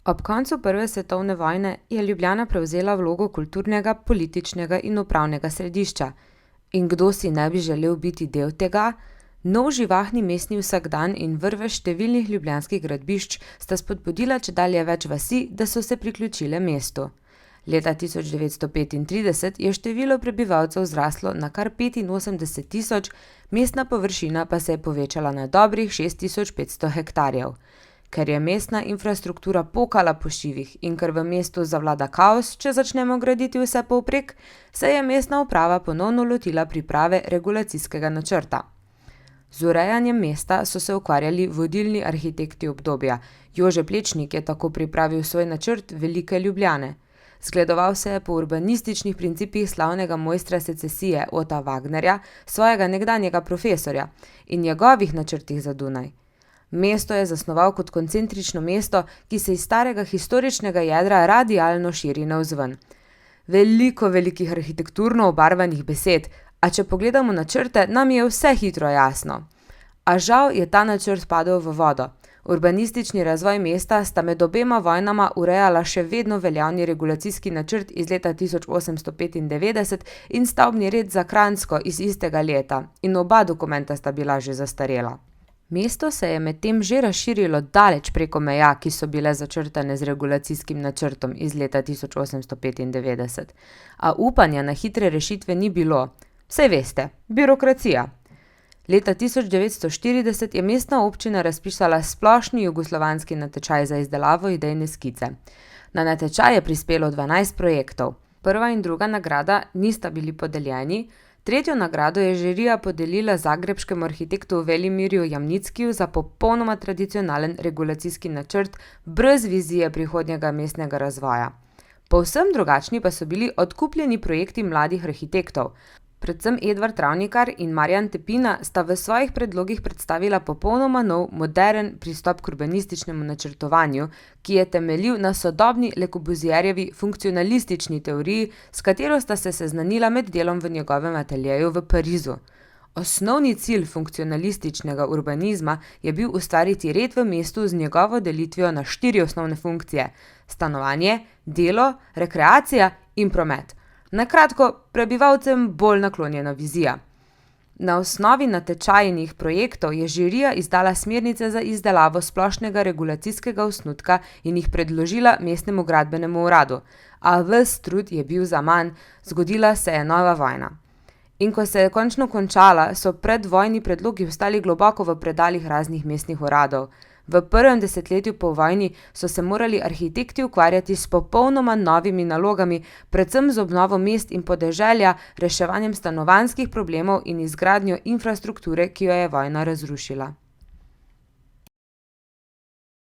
Ob koncu prve svetovne vojne je Ljubljana prevzela vlogo kulturnega, političnega in upravnega središča. In kdo si ne bi želel biti del tega? Nov živahni mestni vsakdan in vrvež številnih ljubljanskih gradbišč sta spodbudila čedalje več vasi, da so se priključile mestu. Leta 1935 je število prebivalcev zraslo na kar 85.000, mestna površina pa se je povečala na dobrih 6.500 hektarjev. Ker je mestna infrastruktura pokala po šivih in ker v mestu zavlada kaos, če začnemo graditi vse povprek, se je mestna uprava ponovno lotila priprave regulacijskega načrta. Z urejanjem mesta so se ukvarjali vodilni arhitekti obdobja. Jože Plečnik je tako pripravil svoj načrt Velike Ljubljane. Zgledoval se je po urbanističnih principih slavnega mojstra secesije Ota Wagnerja, svojega nekdanjega profesorja, in njegovih načrtih za Dunaj. Mesto je zasnoval kot koncentrično mesto, ki se iz starega historičnega jedra radialno širi navzven. Veliko velikih arhitekturno obarvanih besed, a če pogledamo načrte, nam je vse hitro jasno. A žal je ta načrt padel v vodo. Urbanistični razvoj mesta sta med obema vojnama urejala še vedno veljavni regulacijski načrt iz leta 1895 in stavbni red za Kranjsko iz istega leta, in oba dokumenta sta bila že zastarela. Mesto se je medtem že razširilo daleč preko meja, ki so bile začrtane z regulacijskim načrtom iz leta 1895. A upanja na hitre rešitve ni bilo. Saj veste, birokracija. Leta 1940 je mestna občina razpisala splošni jugoslovanski natečaj za izdelavo idejne skice. Na natečaj je prispelo 12 projektov. Prva in druga nagrada nista bili podeljeni, tretjo nagrado je žirija podelila zagrebškemu arhitektu Velimirju Jamnickiju za popolnoma tradicionalen regulacijski načrt brez vizije prihodnjega mestnega razvoja. Povsem drugačni pa so bili odkupljeni projekti mladih arhitektov. Predvsem Edvard Travnikar in Marjan Tepina sta v svojih predlogih predstavila popolnoma nov, moderen pristop k urbanističnemu načrtovanju, ki je temeljil na sodobni Le Corbusierjevi funkcionalistični teoriji, s katero sta se seznanila med delom v njegovem ateljeju v Parizu. Osnovni cilj funkcionalističnega urbanizma je bil ustvariti red v mestu z njegovo delitvijo na 4 osnovne funkcije: stanovanje, delo, rekreacija in promet. Na kratko, prebivalcem bolj naklonjena vizija. Na osnovi natečajnih projektov je žirija izdala smernice za izdelavo splošnega regulacijskega osnutka in jih predložila mestnemu gradbenemu uradu. A ves trud je bil zaman, zgodila se je nova vojna. In ko se je končno končala, so predvojni predlogi ostali globoko v predalih raznih mestnih uradov. V prvem desetletju po vojni so se morali arhitekti ukvarjati s popolnoma novimi nalogami, predvsem z obnovo mest in podeželja, reševanjem stanovanjskih problemov in izgradnjo infrastrukture, ki jo je vojna razrušila.